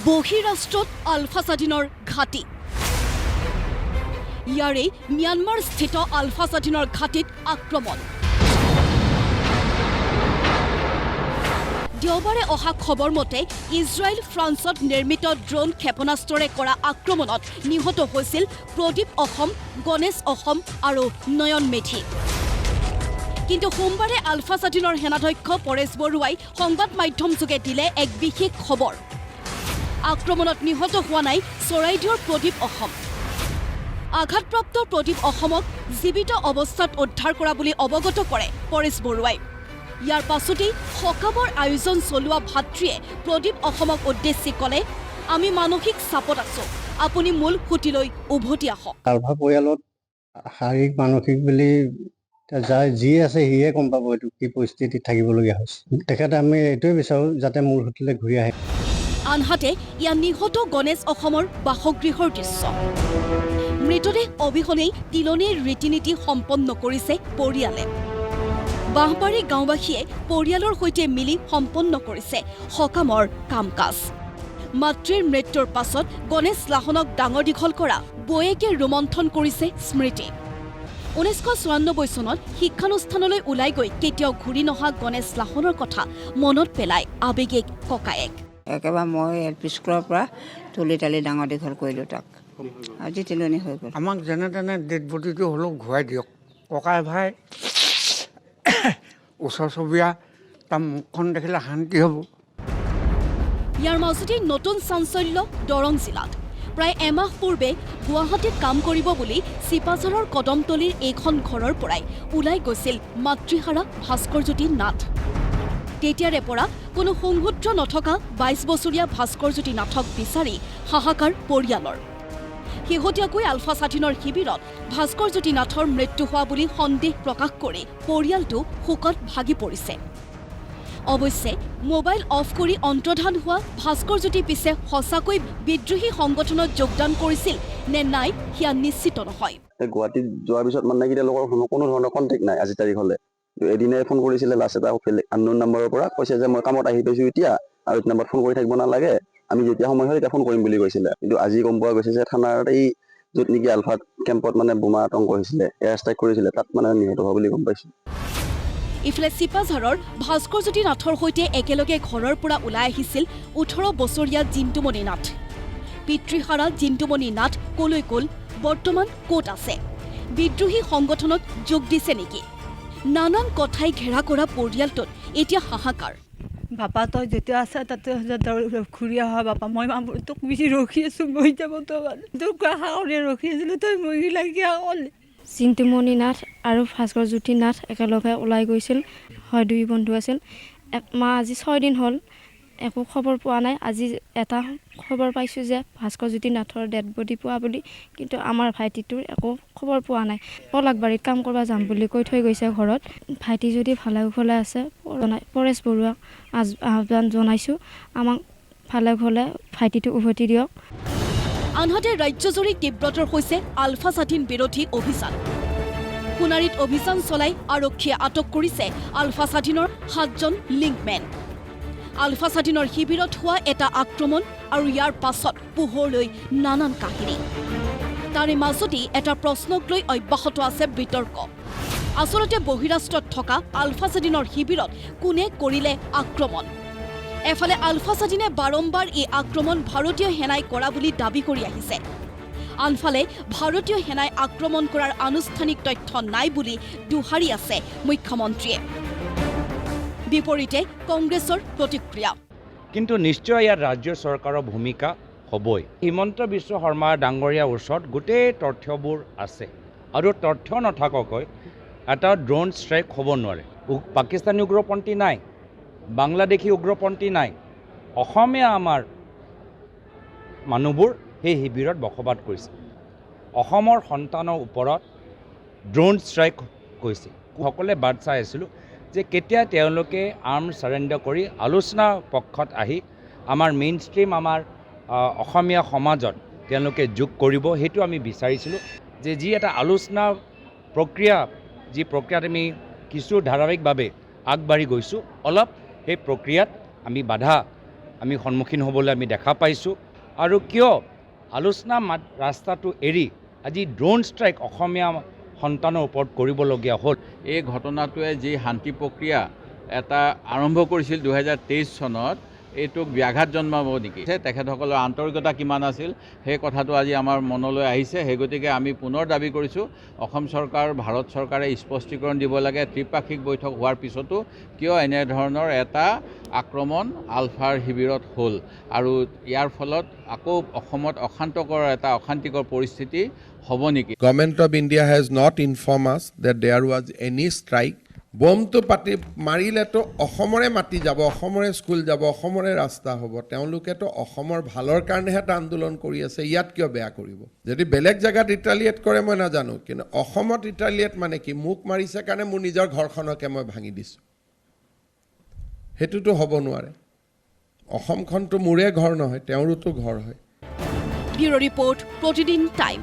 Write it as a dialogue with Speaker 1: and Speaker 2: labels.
Speaker 1: বহিৰাষ্ট্ৰত আলফা স্বাধীনৰ ঘাটি ইয়াৰে ম্যানমাৰ স্থিত আলফা স্বাধীনৰ ঘাটিত আক্ৰমণ দেওবাৰে অহা খবৰ মতে ইজৰাইল ফ্ৰান্সত নিৰ্মিত ড্ৰোন ক্ষেপণাস্ত্ৰৰে কৰা আক্ৰমণত নিহত হৈছিল প্ৰদীপ অসম গণেশ অসম আৰু নয়ন মেধি কিন্তু সোমবাৰে আলফা স্বাধীনৰ সেনাধ্যক্ষ পৰেশ বৰুৱাই সংবাদ মাধ্যম যোগে দিলে এক বিশেষ খবৰ আক্ৰমণত নিহত হোৱা নাই চৰাইদেউৰ প্ৰদীপ অসম আঘাতপ্ৰাপ্ত প্ৰদীপ অসমক জীৱিত অৱস্থাত উদ্ধাৰ কৰা বুলি অৱগত কৰে পৰেশ বৰুৱাই ইয়াৰ পাছতেই সকামৰ আয়োজন চলোৱা ভাতৃয়ে প্ৰদীপ অসমক উদ্দেশ্যি ক'লে আমি মানসিক চাপত আছো আপুনি মূল খুঁটিলৈ উভতি আহক
Speaker 2: আলফা পৰিয়ালত শাৰীৰিক মানসিক বুলি যাই যি আছে সিয়ে গম পাব এইটো কি পৰিস্থিতিত থাকিবলগীয়া হৈছে তেখেতে আমি এইটোৱে বিচাৰোঁ যাতে মূল খুঁটিলৈ ঘূৰি আহে
Speaker 1: আনহাতে ইয়াৰ নিহত গণেশ অসমৰ বাসগৃহৰ দৃশ্য মৃতদেহ অবিহনেই তিলনীৰ ৰীতি নীতি সম্পন্ন কৰিছে পৰিয়ালে বাঁহবাৰী গাঁওবাসীয়ে পৰিয়ালৰ সৈতে মিলি সম্পন্ন কৰিছে সকামৰ কাম কাজ মাতৃৰ মৃত্যুৰ পাছত গণেশ লাহনক ডাঙৰ দীঘল কৰা বৌয়েকে ৰোমন্থন কৰিছে স্মৃতি 1994 চনত শিক্ষানুষ্ঠানলৈ ওলাই গৈ কেতিয়াও ঘূৰি নহা গণেশ লাহনৰ কথা মনত পেলাই আবেগিক ককায়েক
Speaker 3: একেবাৰে মই LP স্কুলৰ পৰা তুলি তালি ডাঙৰ দীঘল কৰিলোঁ তাক আজি তিলনি হৈ গ'ল
Speaker 4: আমাক যেনে তেনে ডেড বডিটো হ'লেও ঘূৰাই দিয়ক ককাই ভাই ওচৰ চুবুৰীয়া তাৰ মুখখন দেখিলে শান্তি হ'ব
Speaker 1: ইয়াৰ মাজতেই নতুন চাঞ্চল্য দৰং জিলাত প্ৰায় এমাহ পূৰ্বে গুৱাহাটীত কাম কৰিব বুলি চিপাঝাৰৰ কদমতলীৰ এইখন ঘৰৰ পৰাই ওলাই গৈছিল মাতৃহাৰা ভাস্কৰজ্যোতি নাথ তেতিয়াৰে পৰা কোনো সংসূত্ৰ নথকা 22 বছৰীয়া ভাস্কৰজ্যোতি নাথক বিচাৰি হাহাকাৰ পৰিয়ালৰ শেহতীয়াকৈ আলফা স্বাধীনৰ শিবিৰত ভাস্কৰজ্যোতি নাথৰ মৃত্যু হোৱা বুলি সন্দেহ প্ৰকাশ কৰি পৰিয়ালটো শোকত ভাগি পৰিছে অৱশ্যে মোবাইল অফ কৰি অন্তৰ্ধান হোৱা ভাস্কৰজ্যোতি পিছে সঁচাকৈ বিদ্ৰোহী সংগঠনত যোগদান কৰিছিল নে নাই সেয়া নিশ্চিত নহয়
Speaker 5: গুৱাহাটীত যোৱাৰ পিছত মানে তেওঁলোকৰ কোনো ধৰণৰ কণ্টেক্ট নাই আজি তাৰিখলৈ এদিনে ফোন কৰিছিলে লাষ্ট এটা আননোন নম্বৰৰ পৰা কৈছে যে মই কামত আহি পাইছোঁ এতিয়া আৰু এইটো নম্বৰত ফোন কৰি থাকিব নালাগে আমি যেতিয়া সময় হয় তেতিয়া ফোন কৰিম বুলি কৈছিলে কিন্তু আজি গম পোৱা গৈছে যে থানাৰ এই য'ত নেকি আলফা কেম্পত মানে বোমা আতংক হৈছিলে এয়াৰ ষ্ট্ৰাইক কৰিছিলে তাত মানে নিহত হোৱা বুলি গম পাইছোঁ
Speaker 1: ইফালে চিপাঝাৰৰ ভাস্কৰজ্যোতি নাথৰ সৈতে একেলগে ঘৰৰ পৰা ওলাই আহিছিল 18 বছৰীয়া জিন্তুমণি নাথ পিতৃহাৰা জিন্তুমণি নাথ কলৈ গ'ল বৰ্তমান ক'ত আছে বিদ্ৰোহী সংগঠনত যোগ দিছে নেকি নানান কথাই ঘেৰা কৰা পৰিয়ালটোত এতিয়া হাহাকাৰ
Speaker 6: বাপা তই যেতিয়া আছে তাতে ঘূৰি অহা বাপা মই তোক বেছি ৰখি আছোঁ মই যাব তোক আশা কৰি ৰখি আছিলোঁ তই মহিলা কিয় ক'লি
Speaker 7: জিন্তুমণি নাথ আৰু ভাস্কৰজ্যোতি নাথ একেলগে ওলাই গৈছিল হয় দুই বন্ধু আছিল একমাহ আজি 6 দিন হ'ল একো খবৰ পোৱা নাই আজি এটা খবৰ পাইছোঁ যে ভাস্কৰজ্যোতি নাথৰ ডেড বডি পোৱা বুলি কিন্তু আমাৰ ভাইটিটোৰ একো খবৰ পোৱা নাই পলাকবাৰীত কাম কৰিব যাম বুলি কৈ থৈ গৈছে ঘৰত ভাইটি যদি ভালে কুশলে আছে পৰেশ বৰুৱাক আহ্বান জনাইছোঁ আমাক ভালে কুশলে ভাইটিটো উভতি দিয়ক
Speaker 1: আনহাতে ৰাজ্যজুৰি তীব্ৰতৰ হৈছে আলফা স্বাধীন বিৰোধী অভিযান সোণাৰীত অভিযান চলাই আৰক্ষীয়ে আটক কৰিছে আলফা স্বাধীনৰ 7জন লিংকমেন আলফা স্বাধীনৰ শিবিৰত হোৱা এটা আক্ৰমণ আৰু ইয়াৰ পাছত পোহৰলৈ নানান কাহিনী তাৰে মাজতেই এটা প্ৰশ্নক লৈ অব্যাহত আছে বিতৰ্ক আচলতে বহিৰাষ্ট্ৰত থকা আলফা স্বাধীনৰ শিবিৰত কোনে কৰিলে আক্ৰমণ এফালে আলফা স্বাধীনে বাৰম্বাৰ এই আক্ৰমণ ভাৰতীয় সেনাই কৰা বুলি দাবী কৰি আহিছে আনফালে ভাৰতীয় সেনাই আক্ৰমণ কৰাৰ আনুষ্ঠানিক তথ্য নাই বুলি দোহাৰি আছে মুখ্যমন্ত্ৰীয়ে বিপৰীতে কংগ্ৰেছৰ প্ৰতিক্ৰিয়া
Speaker 8: কিন্তু নিশ্চয় ইয়াত ৰাজ্য চৰকাৰৰ ভূমিকা হ'বই হিমন্ত বিশ্ব শৰ্মা ডাঙৰীয়াৰ ওচৰত গোটেই তথ্যবোৰ আছে আৰু তথ্য নথকাকৈ এটা ড্ৰোন ষ্ট্ৰাইক হ'ব নোৱাৰে পাকিস্তানী উগ্ৰপন্থী নাই বাংলাদেশী উগ্ৰপন্থী নাই অসমীয়া আমাৰ মানুহবোৰ সেই শিবিৰত বসবাস কৰিছে অসমৰ সন্তানৰ ওপৰত ড্ৰোন ষ্ট্ৰাইক কৰিছে সকলোৱে বাট চাই আছিলোঁ যে কেতিয়া তেওঁলোকে আৰ্ম চাৰেণ্ডাৰ কৰি আলোচনা পক্ষত আহি আমাৰ মেইন ষ্ট্ৰীম আমাৰ অসমীয়া সমাজত তেওঁলোকে যোগ কৰিব সেইটো আমি বিচাৰিছিলোঁ যে যি এটা আলোচনা প্ৰক্ৰিয়া যি প্ৰক্ৰিয়াত আমি কিছু ধাৰাবাহিকভাৱে আগবাঢ়ি গৈছোঁ অলপ সেই প্ৰক্ৰিয়াত আমি বাধা আমি সন্মুখীন হ'বলৈ আমি দেখা পাইছোঁ আৰু কিয় আলোচনা ৰাস্তাটো এৰি আজি ড্ৰোন ষ্ট্ৰাইক অসমীয়া সন্তানৰ ওপৰত কৰিবলগীয়া হ'ল।
Speaker 9: এই ঘটনাটোৱে যি শান্তি প্ৰক্ৰিয়া এটা আৰম্ভ কৰিছিল 2023 চনত এইটোক ব্যাঘাত জন্মাব নেকি, তেখেতসকলৰ আন্তৰিকতা কিমান আছিল সেই কথাটো আজি আমাৰ মনলৈ আহিছে। সেই গতিকে আমি পুনৰ দাবী কৰিছোঁ অসম চৰকাৰ ভাৰত চৰকাৰে স্পষ্টীকৰণ দিব লাগে ত্ৰিপাক্ষিক বৈঠক হোৱাৰ পিছতো কিয় এনেধৰণৰ এটা আক্ৰমণ আলফাৰ শিবিৰত হ'ল আৰু ইয়াৰ ফলত আকৌ অসমত অশান্তিকৰ পৰিস্থিতি হ'ব নেকি।
Speaker 10: Government of India has not informed us that there was any strike. বমটো পাতি মাৰিলেতো অসমৰে মাটি যাব, অসমৰে স্কুল যাব, অসমৰে ৰাস্তা হ'ব। তেওঁলোকেতো অসমৰ ভালৰ কাৰণেহে এটা আন্দোলন কৰি আছে, ইয়াত কিয় বেয়া কৰিব? যদি বেলেগ জেগাত ৰিটালিয়েট কৰে মই নাজানো, কিন্তু অসমত ৰিটালিয়েট মানে কি? মোক মাৰিছে কাৰণে মোৰ নিজৰ ঘৰখনকে মই ভাঙি দিছোঁ, সেইটোতো হ'ব নোৱাৰে। অসমখনতো মোৰে ঘৰ নহয়, তেওঁৰোতো ঘৰ হয়।
Speaker 1: ব্যুৰো ৰিপৰ্ট, প্ৰতিদিন টাইম।